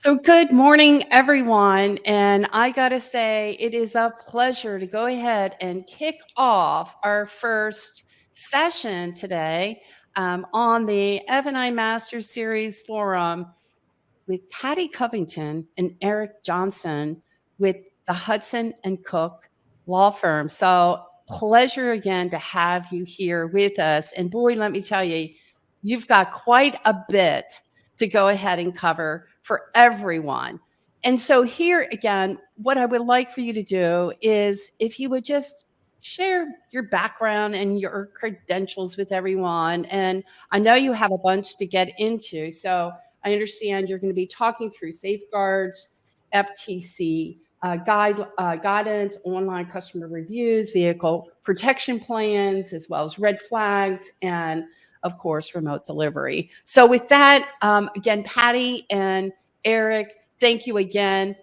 So good morning, everyone. And I got to say, it is a pleasure to go ahead and kick off our first session today on the F&I Master Series Forum with Patty Covington and Eric Johnson with the Hudson and Cook law firm. So pleasure again to have you here with us. And boy, let me tell you, you've got quite a bit to go ahead and cover for everyone. And so here again, what I would like for you to do is if you would just share your background and your credentials with everyone. And I know you have a bunch to get into. So I understand you're going to be talking through safeguards, FTC guidance, online customer reviews, vehicle protection plans, as well as red flags, and of course, remote delivery. So with that, again, Patty and Eric, thank you again.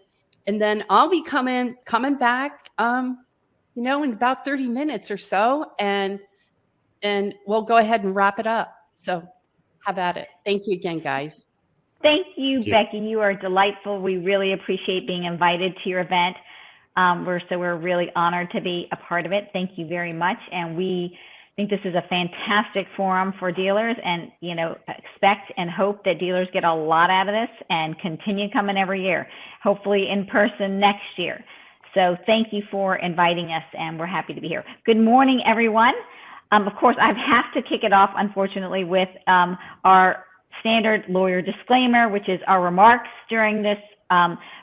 And then I'll be coming back, in about 30 minutes or so, and we'll go ahead and wrap it up. So have at it. Thank you again, guys. Thank you, Becky. You are delightful. We really appreciate being invited to your event. We're really honored to be a part of it. Thank you very much. And we think this is a fantastic forum for dealers, and expect and hope that dealers get a lot out of this and continue coming every year, hopefully in person next year. So thank you for inviting us, and we're happy to be here. Good morning, everyone. Of course, I have to kick it off, unfortunately, with our standard lawyer disclaimer, which is our remarks during this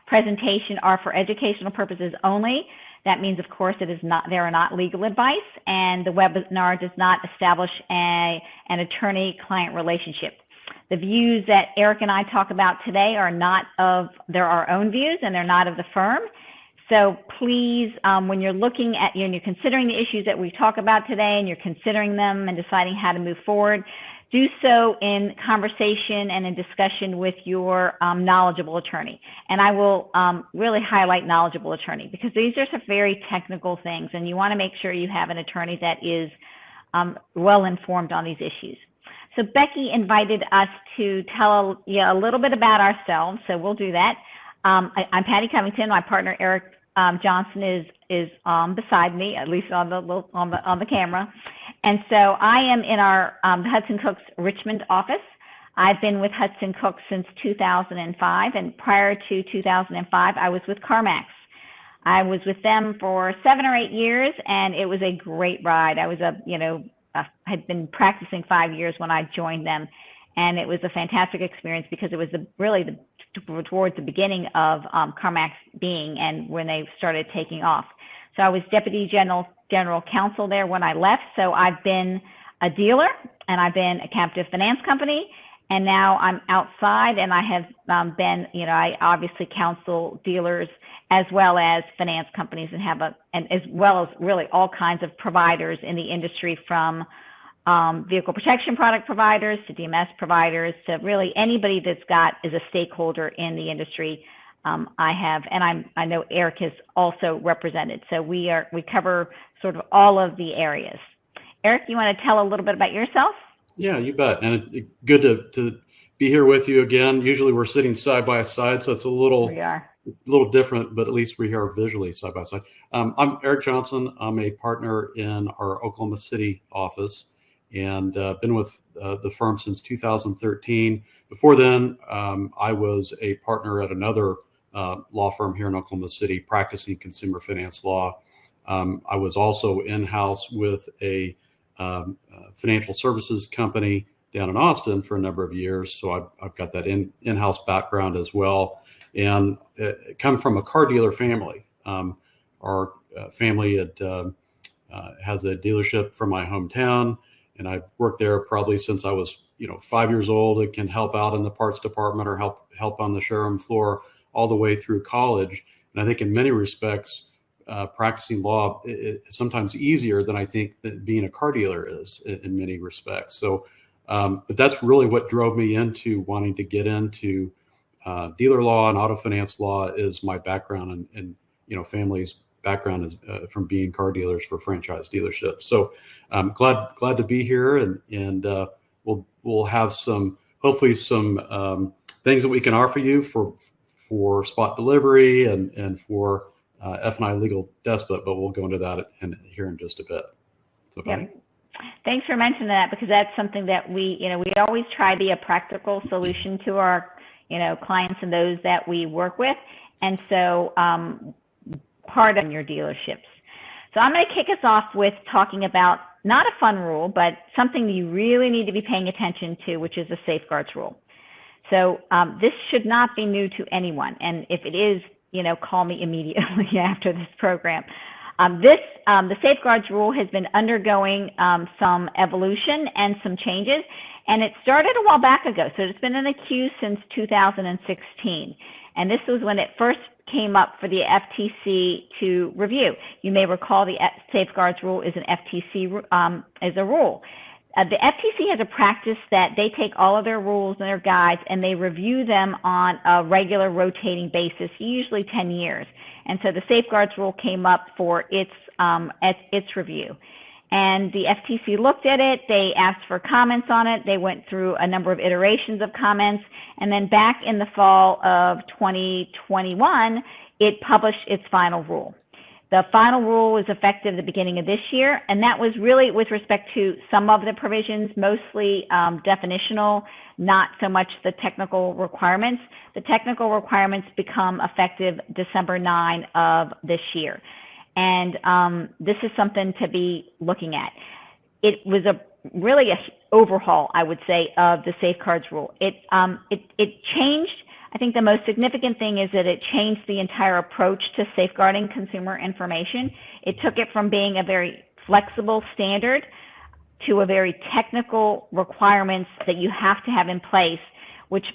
presentation are for educational purposes only. That means, of course, they are not legal advice, and the webinar does not establish an attorney-client relationship. The views that Eric and I talk about today they're our own views, and they're not of the firm. So please, when you're looking at, you're considering the issues that we talk about today, and you're considering them and deciding how to move forward, do so in conversation and in discussion with your knowledgeable attorney. And I will really highlight knowledgeable attorney, because these are some very technical things, and you want to make sure you have an attorney that is well informed on these issues. So Becky invited us to tell you a little bit about ourselves, so we'll do that. I'm Patty Covington. My partner Eric Johnson is beside me, at least on the camera. And so I am in our Hudson Cook's Richmond office. I've been with Hudson Cook since 2005, and prior to 2005, I was with CarMax. I was with them for 7 or 8 years, and it was a great ride. I was had been practicing 5 years when I joined them, and it was a fantastic experience because it was towards the beginning of CarMax being, and when they started taking off. So I was Deputy General Counsel there when I left. So I've been a dealer, and I've been a captive finance company, and now I'm outside, and I have been, I obviously counsel dealers as well as finance companies, and as well as really all kinds of providers in the industry, from vehicle protection product providers to DMS providers to really anybody is a stakeholder in the industry. I know Eric is also represented. So we cover sort of all of the areas. Eric, you want to tell a little bit about yourself? Yeah, you bet. And it's good to be here with you again. Usually we're sitting side by side, so it's a little different, but at least we're here visually side by side. I'm Eric Johnson. I'm a partner in our Oklahoma City office, and been with the firm since 2013. Before then, I was a partner at another law firm here in Oklahoma City, practicing consumer finance law. I was also in-house with a financial services company down in Austin for a number of years. So I've got that in-house background as well, and come from a car dealer family. Our family has a dealership from my hometown, and I've worked there probably since I was 5 years old. It can help out in the parts department or help on the showroom floor all the way through college. And I think in many respects, practicing law is sometimes easier than I think that being a car dealer is in many respects. So, but that's really what drove me into wanting to get into dealer law and auto finance law, is my background, and family's background is from being car dealers for franchise dealerships. So I'm glad to be here, and we'll have hopefully some things that we can offer you for spot delivery and for F&I legal despot, but we'll go into that here in just a bit. So, Patty? Yep. Thanks for mentioning that, because that's something that we always try to be a practical solution to our, clients and those that we work with. And so part of your dealerships. So I'm going to kick us off with talking about not a fun rule, but something you really need to be paying attention to, which is the safeguards rule. So this should not be new to anyone. And if it is, call me immediately after this program. The safeguards rule has been undergoing some evolution and some changes, and it started a while back ago. So it's been in the queue since 2016. And this was when it first came up for the FTC to review. You may recall the safeguards rule is an FTC as a rule. The FTC has a practice that they take all of their rules and their guides and they review them on a regular rotating basis, usually 10 years. And so the safeguards rule came up for its review. And the FTC looked at it, they asked for comments on it, they went through a number of iterations of comments, and then back in the fall of 2021, it published its final rule. The final rule was effective at the beginning of this year, and that was really with respect to some of the provisions, mostly definitional, not so much the technical requirements. The technical requirements become effective December 9 of this year. And this is something to be looking at. It was really an overhaul, I would say, of the safeguards rule. It changed. I think the most significant thing is that it changed the entire approach to safeguarding consumer information. It took it from being a very flexible standard to a very technical requirements that you have to have in place, which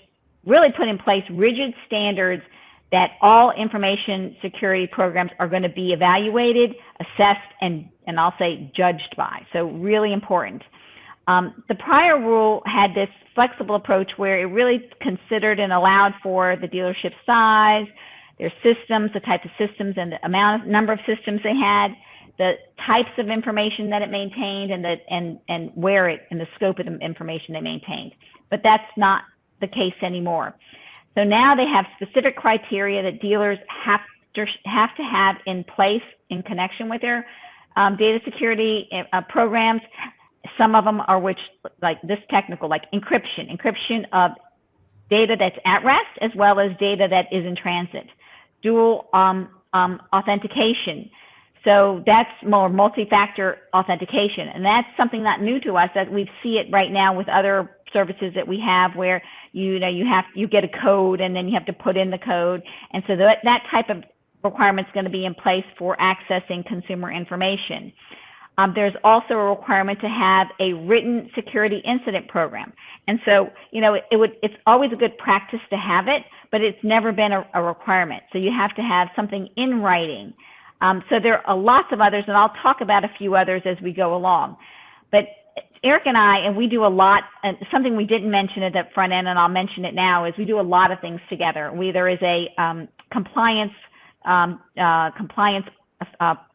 really put in place rigid standards that all information security programs are going to be evaluated, assessed, and I'll say judged by. So really important. The prior rule had this flexible approach where it really considered and allowed for the dealership size, their systems, the type of systems and the number of systems they had, the types of information that it maintained, and where it and the scope of the information they maintained. But that's not the case anymore. So now they have specific criteria that dealers have to have in place in connection with their data security programs. Some of them are like this technical, like encryption of data that's at rest as well as data that is in transit. Dual authentication. So that's more multi-factor authentication. And that's something not new to us, that we see it right now with other services that we have where you get a code and then you have to put in the code. And so that type of requirement is going to be in place for accessing consumer information. There's also a requirement to have a written security incident program. And so, it's always a good practice to have it, but it's never been a requirement. So you have to have something in writing. So there are lots of others, and I'll talk about a few others as we go along. But Eric and I, and we do a lot, and something we didn't mention at the front end, and I'll mention it now, is we do a lot of things together. There is a compliance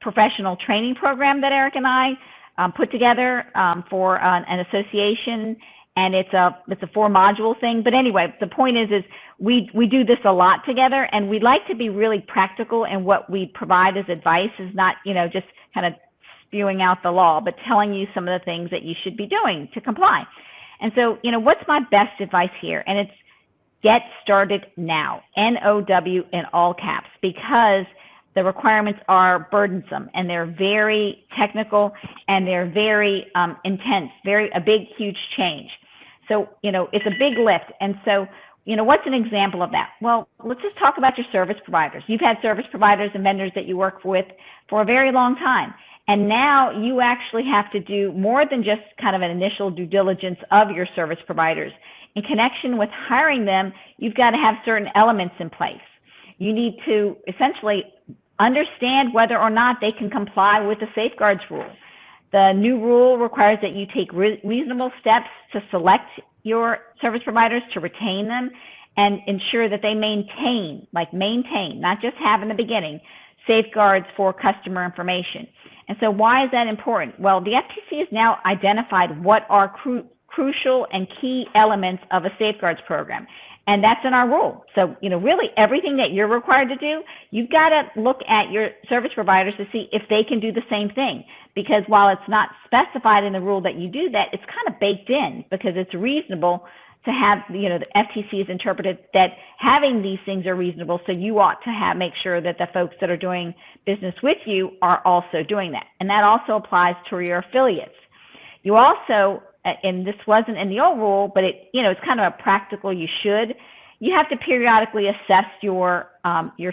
professional training program that Eric and I put together for an association, and it's a 4-module thing. But anyway, the point is we do this a lot together, and we like to be really practical, and what we provide as advice is not just kind of spewing out the law, but telling you some of the things that you should be doing to comply. And so, what's my best advice here? And it's get started now, NOW in all caps, because the requirements are burdensome and they're very technical and they're very intense, a big, huge change. So, it's a big lift. And so, what's an example of that? Well, let's just talk about your service providers. You've had service providers and vendors that you work with for a very long time. And now you actually have to do more than just kind of an initial due diligence of your service providers. In connection with hiring them, you've got to have certain elements in place. You need to essentially understand whether or not they can comply with the safeguards rule. The new rule requires that you take reasonable steps to select your service providers, to retain them, and ensure that they maintain, not just have in the beginning, safeguards for customer information. And so why is that important? Well, the FTC has now identified what are crucial and key elements of a safeguards program. And that's in our rule. So, really everything that you're required to do, you've got to look at your service providers to see if they can do the same thing. Because while it's not specified in the rule that you do that, it's kind of baked in because it's reasonable to have, the FTC has interpreted that having these things are reasonable. So you ought to make sure that the folks that are doing business with you are also doing that. And that also applies to your affiliates. You also, and this wasn't in the old rule, but it's kind of a practical, you have to periodically assess your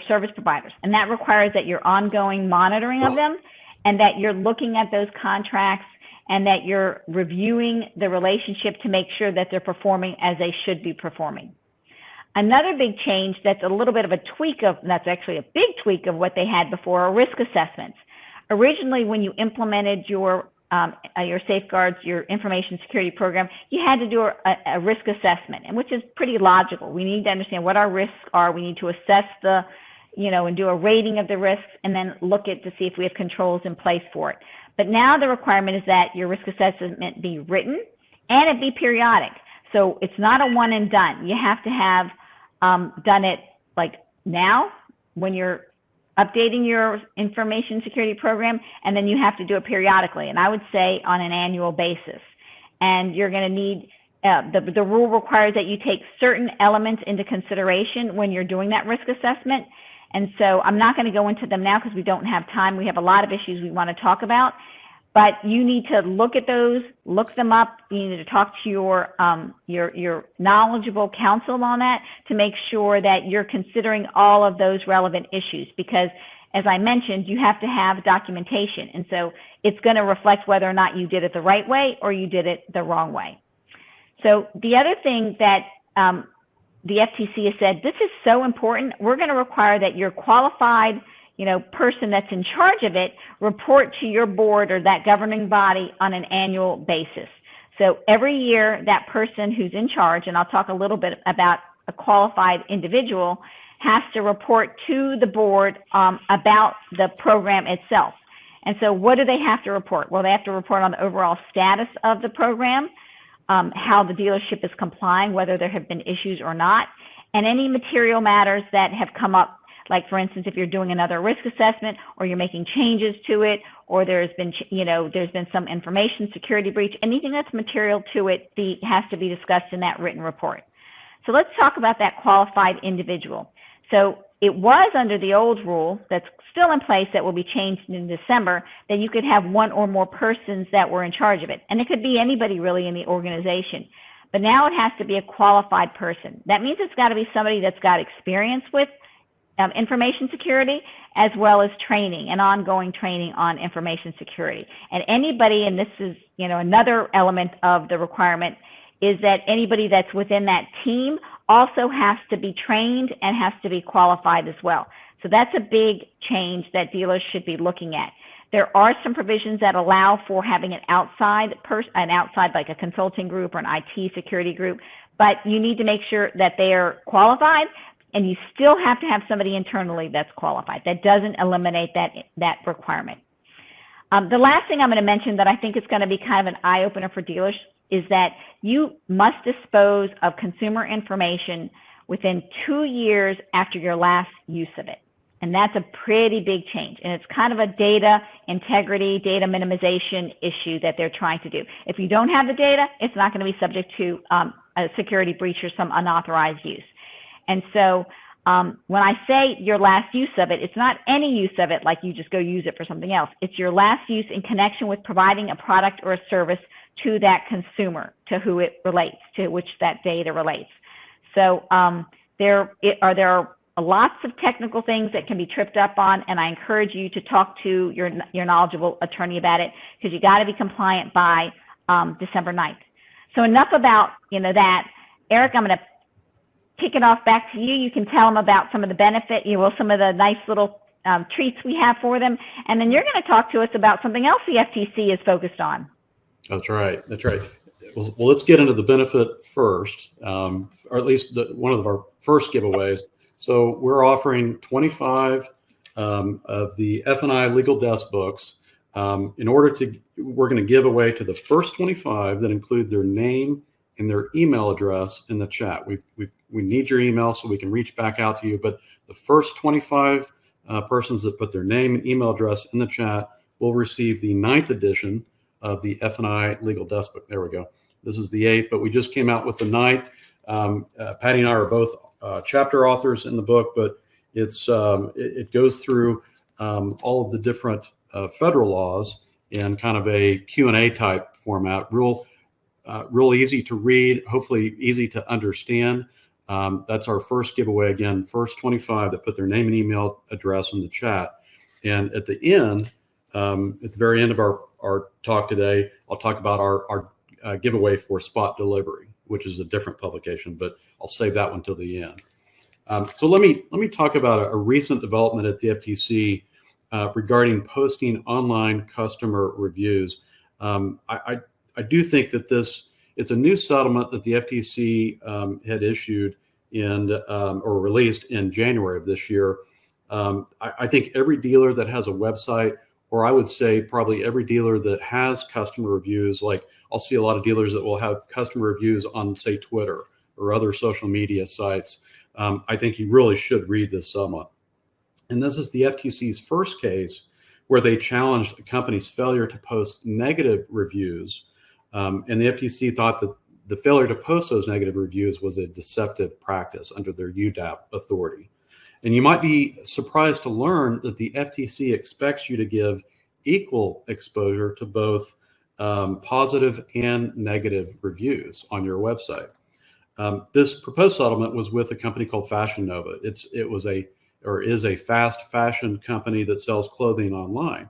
service providers. And that requires that you're ongoing monitoring of them and that you're looking at those contracts and that you're reviewing the relationship to make sure that they're performing as they should be performing. Another big change that's a little bit of a tweak of, and that's actually a big tweak of what they had before, are risk assessments. Originally, when you implemented your safeguards, your information security program, you had to do a risk assessment, and which is pretty logical. We need to understand what our risks are. We need to assess and do a rating of the risks and then look at to see if we have controls in place for it. But now the requirement is that your risk assessment be written and it be periodic. So it's not a one and done. You have to have done it like now when you're updating your information security program, and then you have to do it periodically. And I would say on an annual basis. And you're going to need, the rule requires that you take certain elements into consideration when you're doing that risk assessment. And so I'm not going to go into them now because we don't have time. We have a lot of issues we want to talk about, but you need to look at those, look them up. You need to talk to your knowledgeable counsel on that to make sure that you're considering all of those relevant issues, because as I mentioned, you have to have documentation. And so it's going to reflect whether or not you did it the right way or you did it the wrong way. So the other thing that the FTC has said, this is so important, we're going to require that your qualified person that's in charge of it report to your board or that governing body on an annual basis. So every year, that person who's in charge, and I'll talk a little bit about a qualified individual, has to report to the board about the program itself. And so what do they have to report? Well, they have to report on the overall status of the program, how the dealership is complying, whether there have been issues or not, and any material matters that have come up. Like, for instance, if you're doing another risk assessment or you're making changes to it, or there's been some information security breach, anything that's material to it has to be discussed in that written report. So let's talk about that qualified individual. So it was under the old rule that's still in place that will be changed in December, that you could have one or more persons that were in charge of it. And it could be anybody really in the organization. But now it has to be a qualified person. That means it's got to be somebody that's got experience with information security, as well as training and ongoing training on information security. And anybody, and this is another element of the requirement, is that anybody that's within that team also has to be trained and has to be qualified as well. So that's a big change that dealers should be looking at. There are some provisions that allow for having an outside like a consulting group or an IT security group, but you need to make sure that they are qualified. And you still have to have somebody internally that's qualified. That doesn't eliminate that requirement. The last thing I'm going to mention that I think is going to be kind of an eye-opener for dealers is that you must dispose of consumer information within 2 years after your last use of it. And that's a pretty big change. And it's kind of a data integrity, data minimization issue that they're trying to do. If you don't have the data, it's not going to be subject to a security breach or some unauthorized use. And so when I say your last use of it, it's not any use of it like you just go use it for something else. It's your last use in connection with providing a product or a service to that consumer, to who it relates, to which that data relates. So there are lots of technical things that can be tripped up on, and I encourage you to talk to your knowledgeable attorney about it, because you got to be compliant by December 9th. So enough about that. Eric, I'm going to kick it off back to you. You can tell them about some of the benefit, some of the nice little treats we have for them. And then you're going to talk to us about something else the FTC is focused on. That's right. Well, let's get into the benefit first, or at least one of our first giveaways. So we're offering 25 of the F&I Legal Desk books. We're going to give away to the first 25 that include their name and their email address in the chat. We need your email so we can reach back out to you. But the first 25 persons that put their name and email address in the chat will receive the 9th edition of the F&I Legal Desk Book. There we go. This is the 8th, but we just came out with the 9th. Patty and I are both chapter authors in the book, but it goes through all of the different federal laws in kind of a Q&A type format, real easy to read, hopefully easy to understand. That's our first giveaway. Again, first 25 that put their name and email address in the chat. And at the end, at the very end of our talk today, I'll talk about our giveaway for Spot Delivery, which is a different publication, but I'll save that one till the end. So let me talk about a recent development at the FTC regarding posting online customer reviews. I do think that it's a new settlement that the FTC had issued or released in January of this year. I think every dealer that has a website, or I would say probably every dealer that has customer reviews, like I'll see a lot of dealers that will have customer reviews on, say, Twitter or other social media sites. I think you really should read this settlement. And this is the FTC's first case where they challenged a company's failure to post negative reviews. And the FTC thought that the failure to post those negative reviews was a deceptive practice under their UDAP authority. And you might be surprised to learn that the FTC expects you to give equal exposure to both positive and negative reviews on your website. This proposed settlement was with a company called Fashion Nova. It is a fast fashion company that sells clothing online.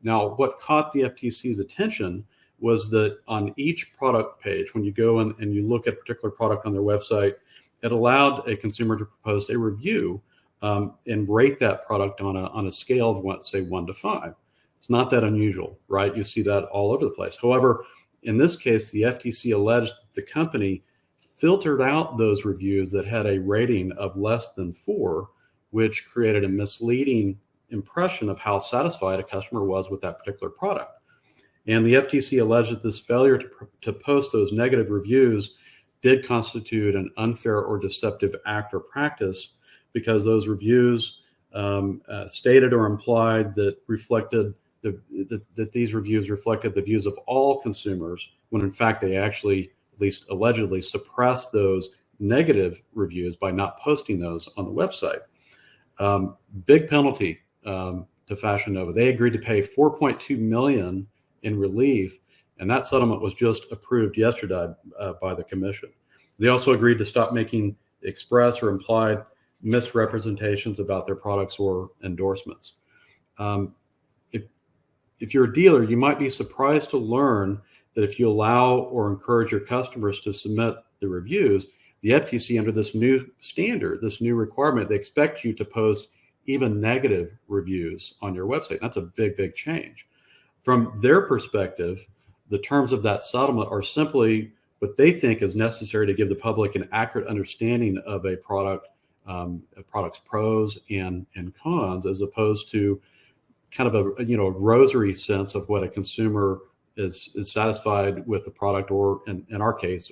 Now, what caught the FTC's attention was that on each product page, when you go in and you look at a particular product on their website, it allowed a consumer to post a review and rate that product on a scale of, say, 1 to 5. It's not that unusual, right? You see that all over the place. However, in this case, the FTC alleged that the company filtered out those reviews that had a rating of less than 4, which created a misleading impression of how satisfied a customer was with that particular product. And the FTC alleged that this failure to post those negative reviews did constitute an unfair or deceptive act or practice, because those reviews stated or implied that that these reviews reflected the views of all consumers, when in fact they actually, at least allegedly, suppressed those negative reviews by not posting those on the website. Big penalty to Fashion Nova. They agreed to pay $4.2 million in relief, and that settlement was just approved yesterday by the commission. They also agreed to stop making express or implied misrepresentations about their products or endorsements. If you're a dealer, you might be surprised to learn that if you allow or encourage your customers to submit the reviews, the FTC, under this new standard, this new requirement, they expect you to post even negative reviews on your website. That's a big, big change. From their perspective, the terms of that settlement are simply what they think is necessary to give the public an accurate understanding of a product, a product's pros and cons, as opposed to kind of a rosary sense of what a consumer is satisfied with the product, or in our case,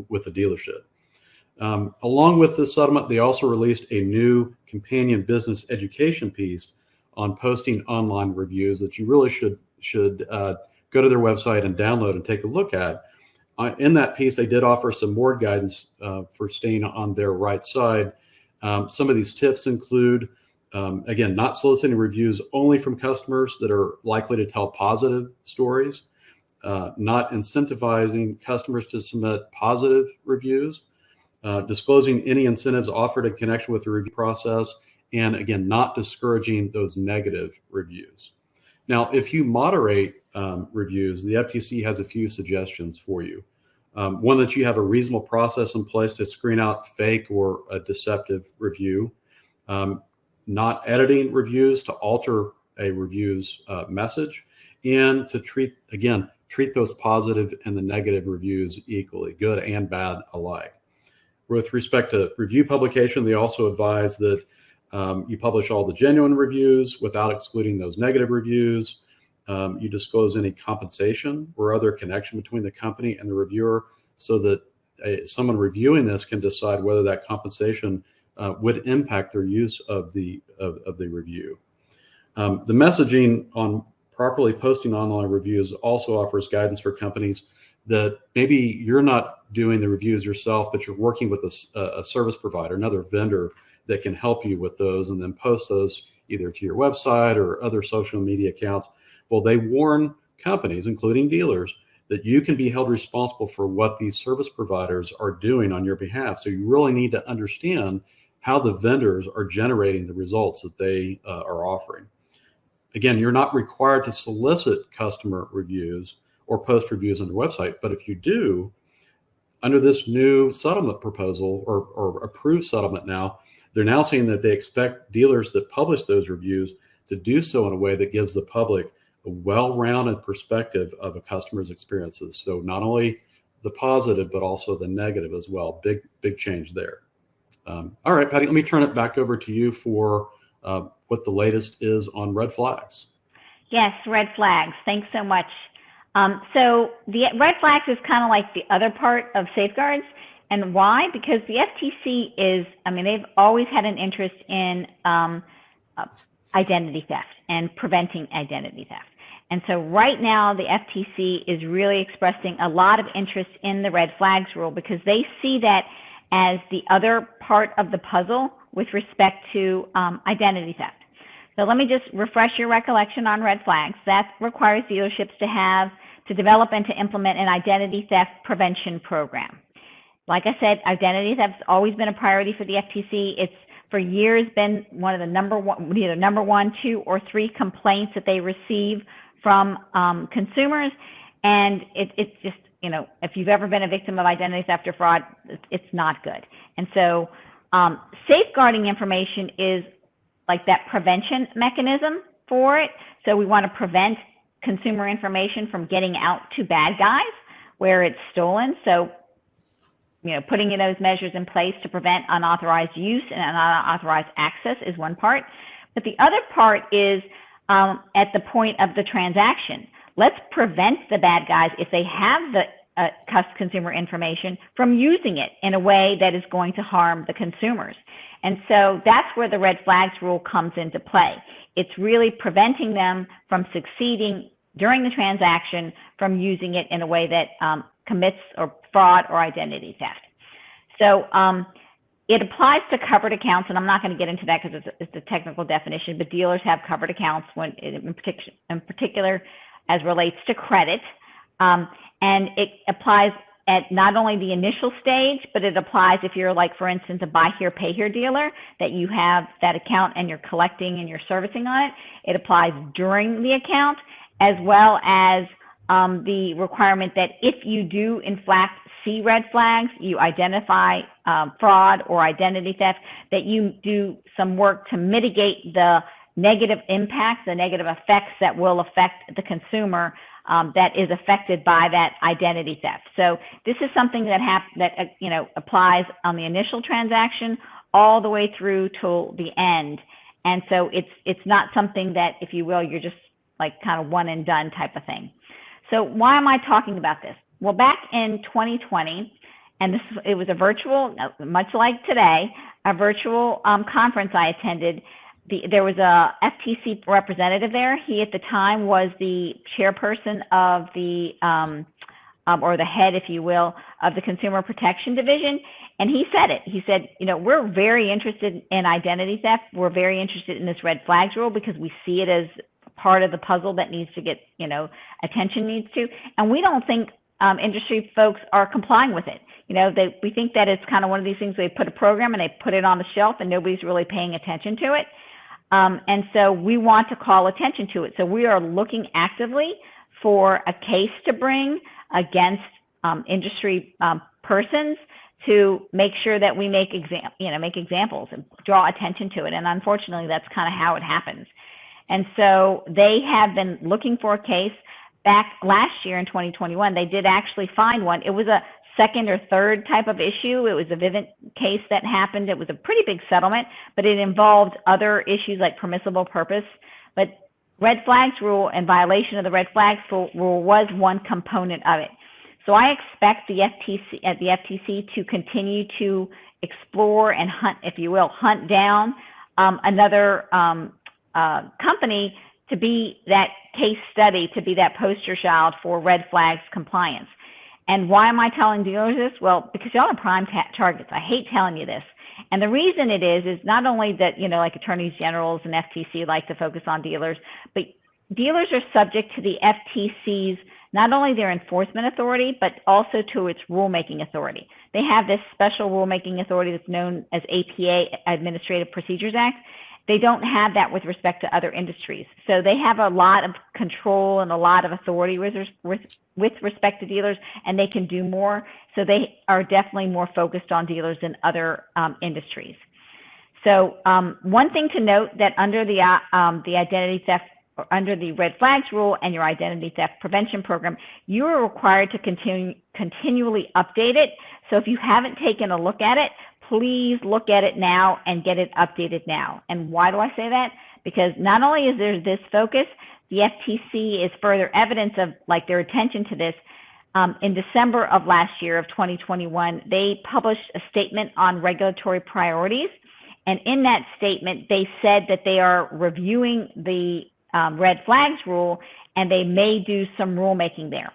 with the dealership. Along with this settlement, they also released a new companion business education piece on posting online reviews that you really should go to their website and download and take a look at. In that piece, they did offer some more guidance for staying on their right side. Some of these tips include, again, not soliciting reviews only from customers that are likely to tell positive stories, not incentivizing customers to submit positive reviews, disclosing any incentives offered in connection with the review process, and again, not discouraging those negative reviews. Now, if you moderate reviews, the FTC has a few suggestions for you. One, that you have a reasonable process in place to screen out fake or a deceptive review, not editing reviews to alter a review's message, and to treat those positive and the negative reviews equally, good and bad alike. With respect to review publication, they also advise that you publish all the genuine reviews without excluding those negative reviews. You disclose any compensation or other connection between the company and the reviewer, so that someone reviewing this can decide whether that compensation would impact their use of the review. The messaging on properly posting online reviews also offers guidance for companies that maybe you're not doing the reviews yourself, but you're working with a service provider, another vendor that can help you with those, and then post those either to your website or other social media accounts. Well, they warn companies, including dealers, that you can be held responsible for what these service providers are doing on your behalf. So you really need to understand how the vendors are generating the results that they are offering. Again, you're not required to solicit customer reviews or post reviews on your website, but if you do, under this new settlement proposal or approved settlement now, they're now saying that they expect dealers that publish those reviews to do so in a way that gives the public a well-rounded perspective of a customer's experiences. So not only the positive, but also the negative as well. Big change there. All right, Patty, let me turn it back over to you for what the latest is on red flags. Yes, red flags. Thanks so much. So the red flags is kind of like the other part of safeguards. And why? Because the FTC is, they've always had an interest in identity theft and preventing identity theft. And so right now, the FTC is really expressing a lot of interest in the red flags rule because they see that as the other part of the puzzle with respect to identity theft. So let me just refresh your recollection on red flags. That requires dealerships to develop and to implement an identity theft prevention program. Like I said, identity theft has always been a priority for the FTC. It's for years been one of the number one, 2, or 3 complaints that they receive from consumers. And it's just, if you've ever been a victim of identity theft or fraud, it's not good. And so safeguarding information is like that prevention mechanism for it. So we want to prevent consumer information from getting out to bad guys where it's stolen. So, putting in those measures in place to prevent unauthorized use and unauthorized access is one part. But the other part is at the point of the transaction. Let's prevent the bad guys, if they have the consumer information, from using it in a way that is going to harm the consumers. And so that's where the red flags rule comes into play. It's really preventing them from succeeding during the transaction from using it in a way that commits or fraud or identity theft. So it applies to covered accounts, and I'm not going to get into that because it's a technical definition, but dealers have covered accounts when in particular as relates to credit. And it applies at not only the initial stage, but it applies if you're like, for instance, a buy here, pay here dealer, that you have that account and you're collecting and you're servicing on it. It applies during the account, as well as the requirement that if you do in fact see red flags, you identify fraud or identity theft, that you do some work to mitigate the negative impacts, the negative effects that will affect the consumer that is affected by that identity theft. So this is something that applies on the initial transaction all the way through till the end. And so it's not something that, if you will, you're just like kind of one and done type of thing. So why am I talking about this? Well, back in 2020, and it was a virtual, much like today, a virtual conference I attended. There was a FTC representative there. He at the time was the chairperson of the, or the head, if you will, of the Consumer Protection Division. And he said it. He said, we're very interested in identity theft. We're very interested in this red flags rule because we see it as part of the puzzle that needs to get, attention needs to. And we don't think industry folks are complying with it. We think that it's kind of one of these things where they put a program and they put it on the shelf and nobody's really paying attention to it. And so we want to call attention to it. So we are looking actively for a case to bring against industry persons to make sure that we make examples and draw attention to it. And unfortunately, that's kind of how it happens. And so they have been looking for a case. Back last year in 2021, they did actually find one. It was a second or third type of issue. It was a Vivint case that happened. It was a pretty big settlement, but it involved other issues like permissible purpose. But red flags rule and violation of the red flags rule was one component of it. So I expect the FTC to continue to explore and hunt, if you will, hunt down another company to be that case study, to be that poster child for red flags compliance. And why am I telling dealers this? Well, because y'all are prime targets. I hate telling you this. And the reason it is not only that, like attorneys generals and FTC like to focus on dealers, but dealers are subject to the FTC's, not only their enforcement authority, but also to its rulemaking authority. They have this special rulemaking authority that's known as APA, Administrative Procedures Act. They don't have that with respect to other industries. So they have a lot of control and a lot of authority with respect to dealers, and they can do more. So they are definitely more focused on dealers than other industries. So one thing to note, that under the identity theft, or under the red flags rule and your identity theft prevention program, you are required to continually update it. So if you haven't taken a look at it, please look at it now and get it updated now. And why do I say that? Because not only is there this focus, the FTC is further evidence of their attention to this. In December of last year, of 2021, they published a statement on regulatory priorities. And in that statement, they said that they are reviewing the red flags rule, and they may do some rulemaking there.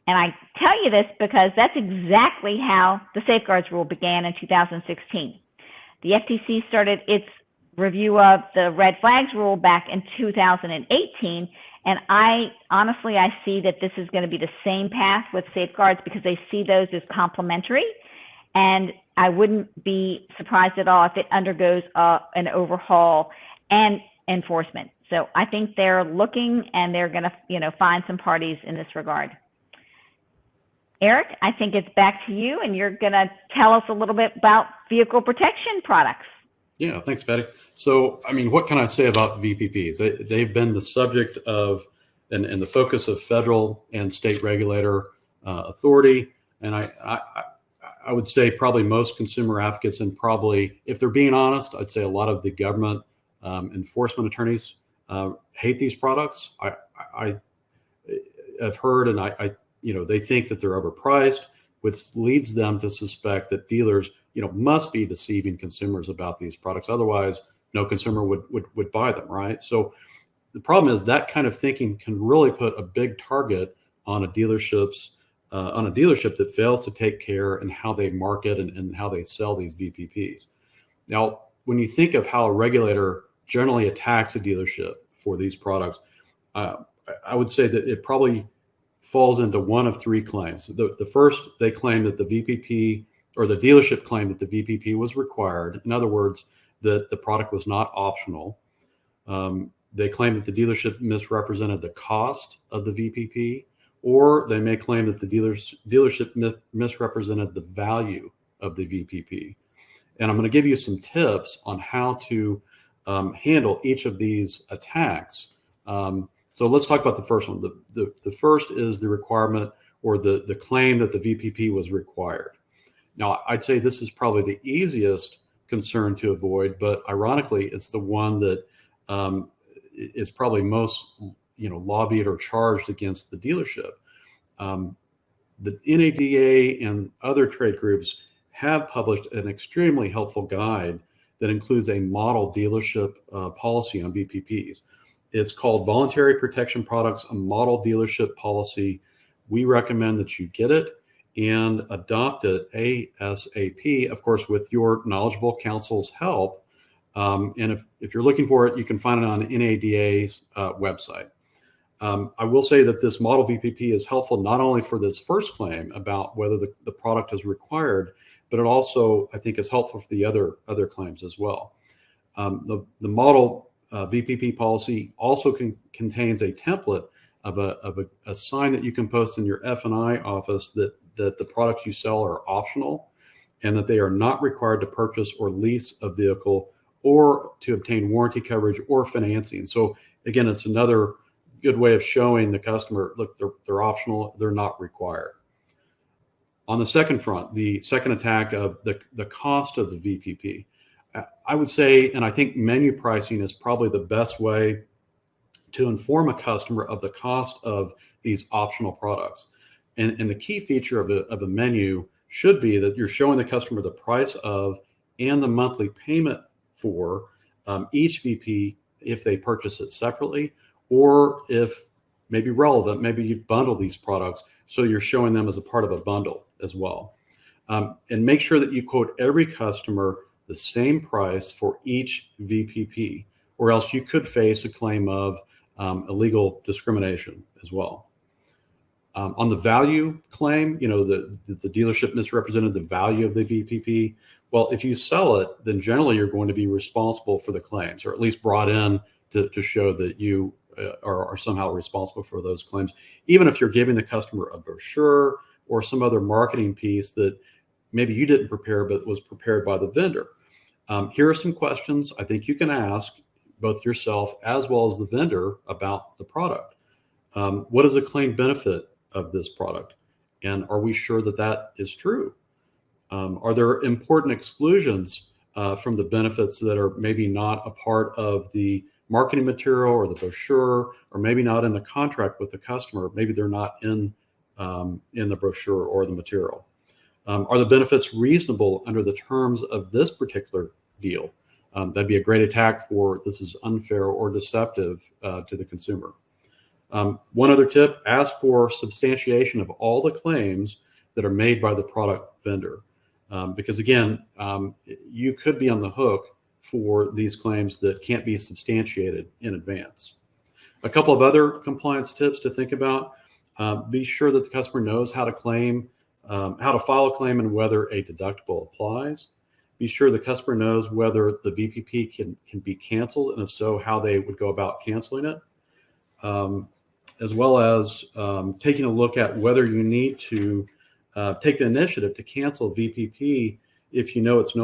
And I tell you this because that's exactly how the safeguards rule began in 2016. The FTC started its review of the red flags rule back in 2018. And I see that this is going to be the same path with safeguards, because they see those as complementary. And I wouldn't be surprised at all if it undergoes an overhaul and enforcement. So I think they're looking, and they're going to, find some parties in this regard. Eric, I think it's back to you, and you're going to tell us a little bit about vehicle protection products. Yeah, thanks, Patty. So, what can I say about VPPs? They've been the subject of and the focus of federal and state regulator authority. And I would say probably most consumer advocates, and probably, if they're being honest, I'd say a lot of the government enforcement attorneys hate these products. I have heard, and they think that they're overpriced, which leads them to suspect that dealers, must be deceiving consumers about these products. Otherwise, no consumer would buy them, right? So the problem is that kind of thinking can really put a big target on a dealership that fails to take care in how they market and how they sell these VPPs. Now, when you think of how a regulator generally attacks a dealership for these products, I would say that it probably falls into one of three claims. The first, they claim that the VPP, or the dealership claimed that the VPP was required. In other words, that the product was not optional. They claim that the dealership misrepresented the cost of the VPP, or they may claim that the dealership misrepresented the value of the VPP. And I'm going to give you some tips on how to handle each of these attacks. So let's talk about the first one. The first is the requirement, or the claim that the VPP was required. Now, I'd say this is probably the easiest concern to avoid, but ironically, it's the one that is probably most lobbied or charged against the dealership. The NADA and other trade groups have published an extremely helpful guide that includes a model dealership policy on VPPs. It's called Voluntary Protection Products, a Model Dealership Policy. We recommend that you get it and adopt it ASAP, of course, with your knowledgeable counsel's help. And if you're looking for it, you can find it on NADA's website. I will say that this model VPP is helpful not only for this first claim about whether the product is required, but it also, I think, is helpful for the other claims as well. The model VPP policy also contains a template of a sign that you can post in your F&I office that the products you sell are optional, and that they are not required to purchase or lease a vehicle or to obtain warranty coverage or financing. So again, it's another good way of showing the customer, look, they're optional, they're not required. On the second front, the second attack of the cost of the VPP, I would say, and I think menu pricing is probably the best way to inform a customer of the cost of these optional products. And the key feature of a menu should be that you're showing the customer the price of and the monthly payment for each VP if they purchase it separately, or if maybe relevant, maybe you've bundled these products, so you're showing them as a part of a bundle as well. And make sure that you quote every customer the same price for each VPP, or else you could face a claim of illegal discrimination as well. On the value claim, the dealership misrepresented the value of the VPP. Well, if you sell it, then generally you're going to be responsible for the claims, or at least brought in to show that you are somehow responsible for those claims, even if you're giving the customer a brochure or some other marketing piece that maybe you didn't prepare but was prepared by the vendor. Here are some questions I think you can ask both yourself as well as the vendor about the product. What is the claim benefit of this product? And are we sure that that is true? Are there important exclusions from the benefits that are maybe not a part of the marketing material or the brochure, or maybe not in the contract with the customer? Maybe they're not in the brochure or the material. Are the benefits reasonable under the terms of this particular deal? That'd be a great attack for this is unfair or deceptive to the consumer. One other tip, ask for substantiation of all the claims that are made by the product vendor. Because again, you could be on the hook for these claims that can't be substantiated in advance. A couple of other compliance tips to think about. Be sure that the customer knows how to claim, how to file a claim and whether a deductible applies. Be sure the customer knows whether the VPP can be canceled, and if so, how they would go about canceling it. As well as taking a look at whether you need to take the initiative to cancel VPP if you know it's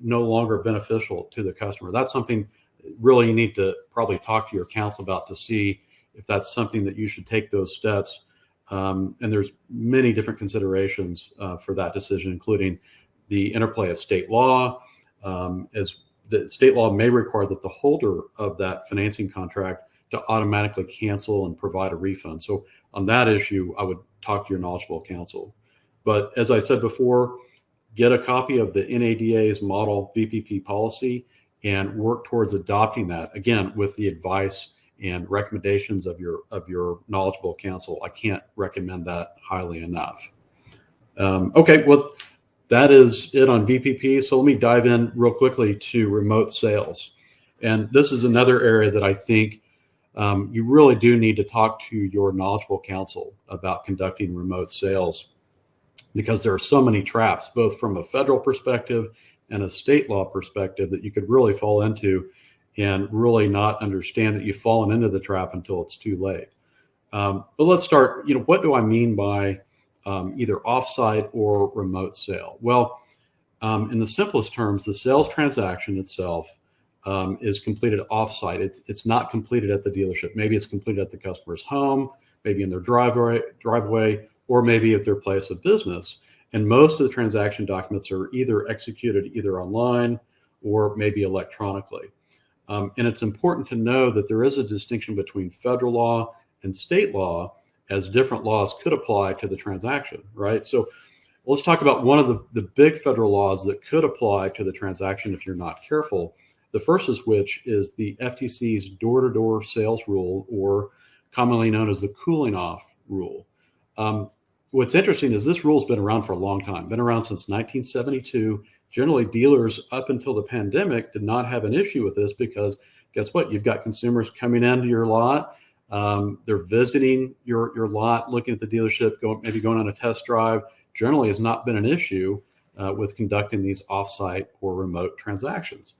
no longer beneficial to the customer. That's something really you need to probably talk to your counsel about to see if that's something that you should take those steps. And there's many different considerations for that decision, including the interplay of state law, as the state law may require that the holder of that financing contract to automatically cancel and provide a refund. So on that issue, I would talk to your knowledgeable counsel. But as I said before, get a copy of the NADA's model VPP policy and work towards adopting that, again, with the advice and recommendations of your knowledgeable counsel. I can't recommend that highly enough. Okay, well, that is it on VPP. So let me dive in real quickly to remote sales. And this is another area that I think you really do need to talk to your knowledgeable counsel about conducting remote sales, because there are so many traps, both from a federal perspective and a state law perspective, that you could really fall into and really not understand that you've fallen into the trap until it's too late. But let's start, what do I mean by either offsite or remote sale? Well, in the simplest terms, the sales transaction itself is completed offsite. It's not completed at the dealership. Maybe it's completed at the customer's home, maybe in their driveway, or maybe at their place of business. And most of the transaction documents are either executed either online or maybe electronically. And it's important to know that there is a distinction between federal law and state law, as different laws could apply to the transaction, right? So let's talk about one of the big federal laws that could apply to the transaction if you're not careful. The first of which is the FTC's door-to-door sales rule, or commonly known as the cooling off rule. What's interesting is this rule's been around for a long time, been around since 1972. Generally, dealers up until the pandemic did not have an issue with this, because guess what? You've got consumers coming into your lot. They're visiting your lot, looking at the dealership, maybe going on a test drive. Generally has not been an issue with conducting these offsite or remote transactions.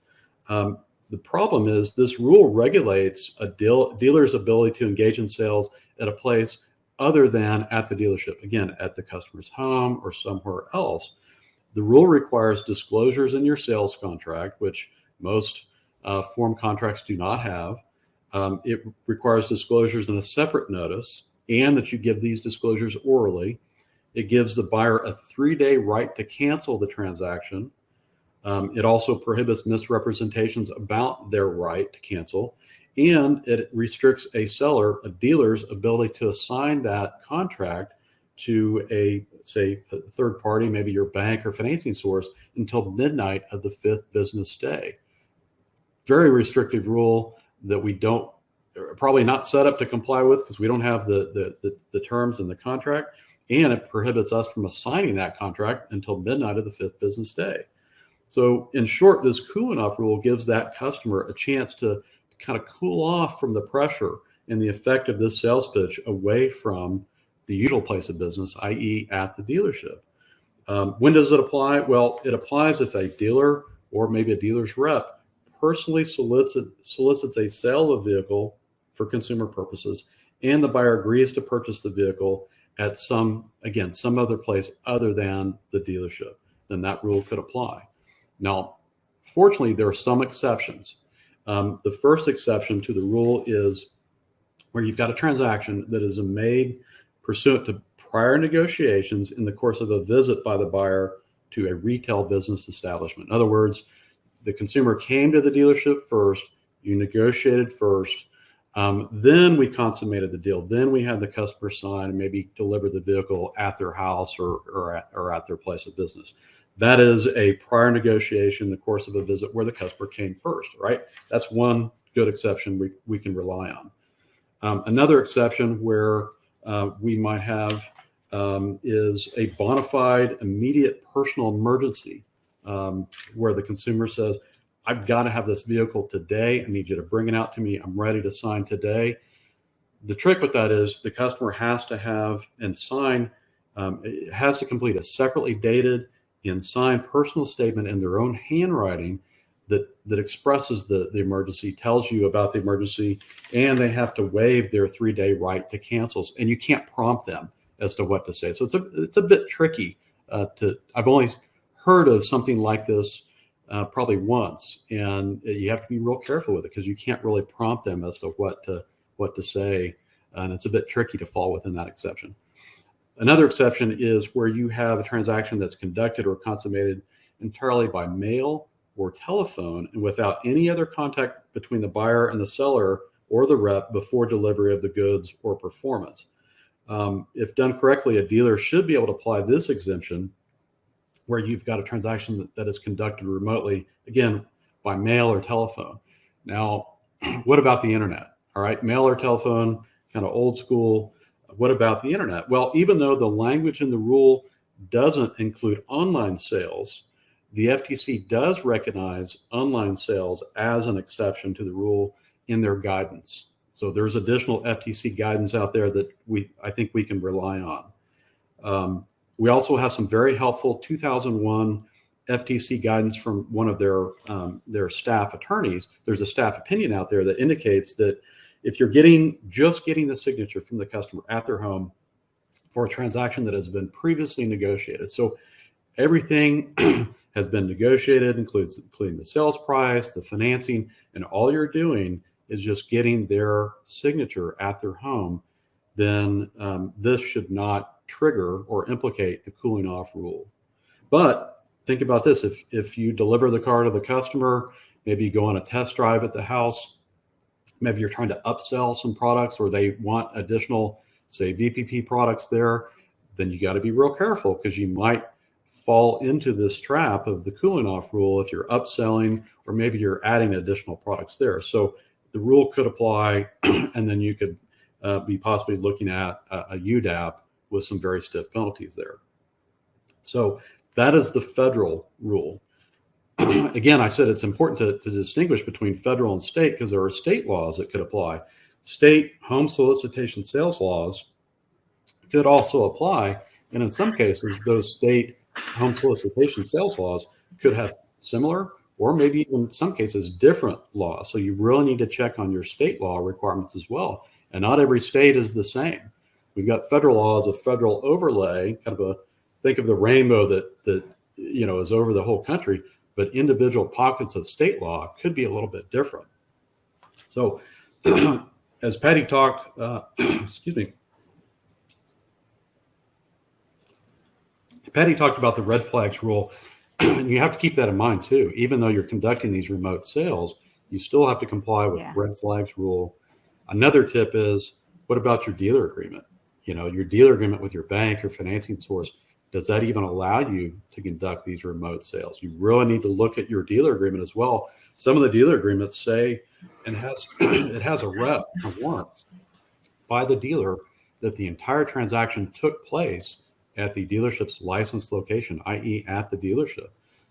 The problem is this rule regulates a dealer's ability to engage in sales at a place other than at the dealership, again, at the customer's home or somewhere else. The rule requires disclosures in your sales contract, which most form contracts do not have. It requires disclosures in a separate notice, and that you give these disclosures orally. It gives the buyer a 3-day right to cancel the transaction. It also prohibits misrepresentations about their right to cancel, and it restricts a dealer's ability to assign that contract to a third party, maybe your bank or financing source, until midnight of the 5th business day. Very restrictive rule that we don't, probably not set up to comply with, because we don't have the terms in the contract, and it prohibits us from assigning that contract until midnight of the 5th business day. So in short, this cooling off rule gives that customer a chance to kind of cool off from the pressure and the effect of this sales pitch away from the usual place of business, i.e. at the dealership. When does it apply? Well, it applies if a dealer or maybe a dealer's rep personally solicits a sale of a vehicle for consumer purposes, and the buyer agrees to purchase the vehicle at some other place other than the dealership, then that rule could apply. Now, fortunately, there are some exceptions. The first exception to the rule is where you've got a transaction that is made pursuant to prior negotiations in the course of a visit by the buyer to a retail business establishment. In other words, the consumer came to the dealership first, you negotiated first, then we consummated the deal. Then we had the customer sign and maybe deliver the vehicle at their house or at their place of business. That is a prior negotiation in the course of a visit where the customer came first, right? That's one good exception we can rely on. Another exception where we might have is a bona fide immediate personal emergency, where the consumer says, I've got to have this vehicle today. I need you to bring it out to me. I'm ready to sign today. The trick with that is the customer has to have and sign, it has to complete a separately dated and signed personal statement in their own handwriting that expresses the emergency, tells you about the emergency, and they have to waive their 3-day right to cancel. And you can't prompt them as to what to say. So it's a bit tricky I've only heard of something like this probably once, and you have to be real careful with it because you can't really prompt them as to what to say, and it's a bit tricky to fall within that exception. Another exception is where you have a transaction that's conducted or consummated entirely by mail or telephone and without any other contact between the buyer and the seller or the rep before delivery of the goods or performance. If done correctly, a dealer should be able to apply this exemption where you've got a transaction that is conducted remotely, again, by mail or telephone. Now, what about the internet? All right, mail or telephone, kind of old school. What about the internet? Well, even though the language in the rule doesn't include online sales, the FTC does recognize online sales as an exception to the rule in their guidance. So there's additional FTC guidance out there that I think we can rely on. We also have some very helpful 2001 FTC guidance from one of their staff attorneys. There's a staff opinion out there that indicates that if you're just getting the signature from the customer at their home for a transaction that has been previously negotiated, so everything has been negotiated, including the sales price, the financing, and all you're doing is just getting their signature at their home, then this should not trigger or implicate the cooling off rule. But think about this. If you deliver the car to the customer, maybe you go on a test drive at the house, maybe you're trying to upsell some products or they want additional, say, VPP products there, then you got to be real careful because you might fall into this trap of the cooling off rule if you're upselling or maybe you're adding additional products there. So the rule could apply and then you could be possibly looking at a UDAP with some very stiff penalties there. So that is the federal rule. Again, I said it's important to distinguish between federal and state because there are state laws that could apply. State home solicitation sales laws could also apply. And in some cases, those state home solicitation sales laws could have similar or maybe in some cases different laws. So you really need to check on your state law requirements as well. And not every state is the same. We've got federal laws, a federal overlay, kind of think of the rainbow that is over the whole country, but individual pockets of state law could be a little bit different. So as Patty talked, Patty talked about the red flags rule. You have to keep that in mind too. Even though you're conducting these remote sales, you still have to comply with red flags rule. Another tip is, what about your dealer agreement? your dealer agreement with your bank or financing source, does that even allow you to conduct these remote sales? You really need to look at your dealer agreement as well. Some of the dealer agreements say, and it has a warrant by the dealer that the entire transaction took place at the dealership's licensed location, i.e. at the dealership.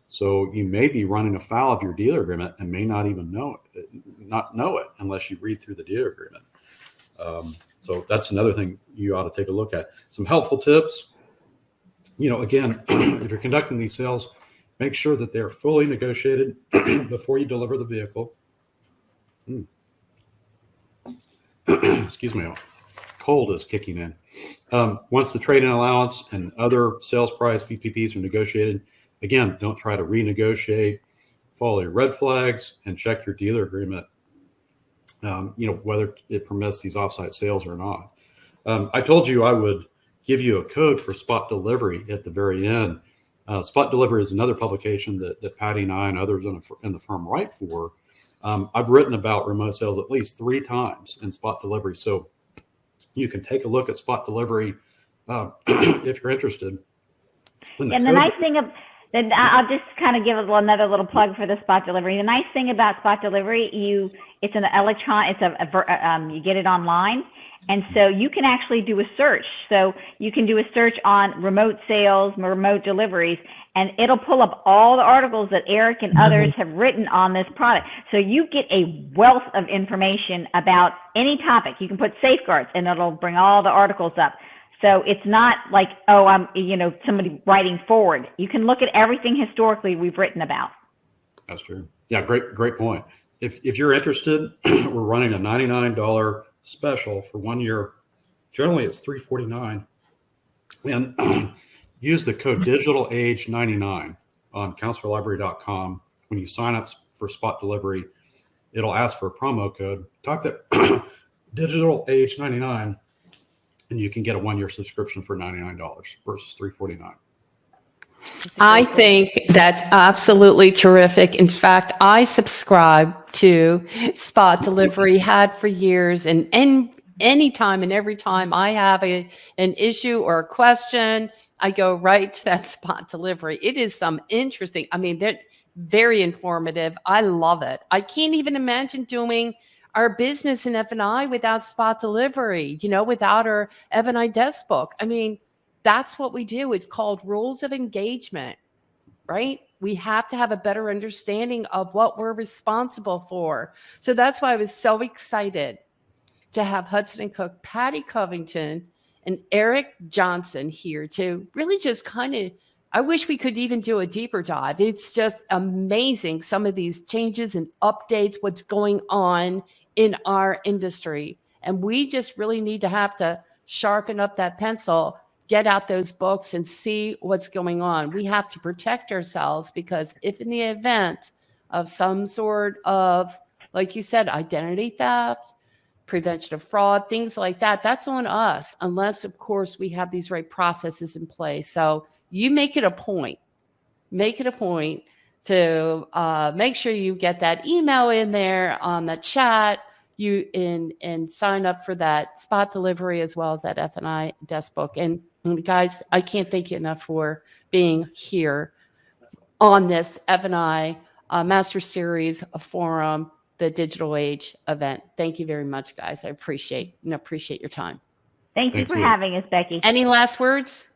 So you may be running afoul of your dealer agreement and may not even know it unless you read through the dealer agreement. So that's another thing you ought to take a look at. Some helpful tips. Again, if you're conducting these sales, make sure that they're fully negotiated before you deliver the vehicle. Excuse me, cold is kicking in. Once the trade-in allowance and other sales price VPPs are negotiated, again, don't try to renegotiate. Follow your red flags and check your dealer agreement, whether it permits these offsite sales or not. I told you I would give you a code for spot delivery at the very end. Spot delivery is another publication that Patty and I and others in the firm write for. I've written about remote sales at least 3 times in spot delivery. So you can take a look at spot delivery if you're interested. And the nice thing I'll just kind of give another little plug for the spot delivery. The nice thing about spot delivery, it's an electron, you get it online. And so you can actually do a search. So you can do a search on remote sales, remote deliveries, and it'll pull up all the articles that Eric and others have written on this product. So you get a wealth of information about any topic. You can put safeguards and it'll bring all the articles up. So it's not like, somebody writing forward. You can look at everything historically we've written about. That's true. Yeah, great point. If you're interested, we're running a $99 special for 1 year. Generally, it's $349, and use the code DigitalAge99 on counselorlibrary.com. When you sign up for spot delivery, it'll ask for a promo code. Type that DigitalAge99, and you can get a 1 year subscription for $99 versus $349. I think that's absolutely terrific. In fact, I subscribe to spot delivery, had for years, and anytime and every time I have an issue or a question, I go right to that spot delivery. It is some interesting, they're very informative. I love it. I can't even imagine doing our business in F&I without spot delivery, without our F&I desk book. That's what we do. It's called rules of engagement, right? We have to have a better understanding of what we're responsible for. So that's why I was so excited to have Hudson and Cook, Patty Covington, and Eric Johnson here to really just I wish we could even do a deeper dive. It's just amazing, some of these changes and updates, what's going on in our industry. And we just really need to have to sharpen up that pencil, get out those books and see what's going on. We have to protect ourselves, because if in the event of some sort of, like you said, identity theft, prevention of fraud, things like that, that's on us, unless, of course, we have these right processes in place. So you make it a point to make sure you get that email in there on the chat, and sign up for that spot delivery as well as that F&I desk book. And guys, I can't thank you enough for being here on this F&I Master Series Forum, the Digital Age event. Thank you very much, guys. I appreciate your time. Thank you for having us, Becky. Any last words?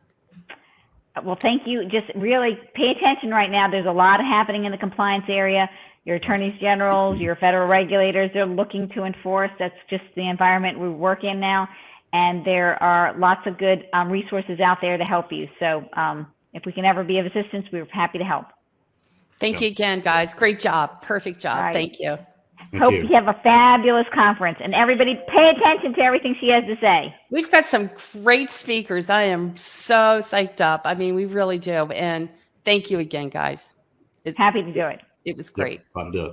Well, thank you. Just really pay attention right now. There's a lot happening in the compliance area. Your attorneys generals, your federal regulators, they're looking to enforce. That's just the environment we work in now. And there are lots of good resources out there to help you. So if we can ever be of assistance, we're happy to help. Thank you again, guys. Great job. Perfect job. Right. Thank you. Hope you have a fabulous conference, and everybody pay attention to everything she has to say. We've got some great speakers. I am so psyched up. We really do. And thank you again, guys. Happy to do it. It was great. Fun to do it.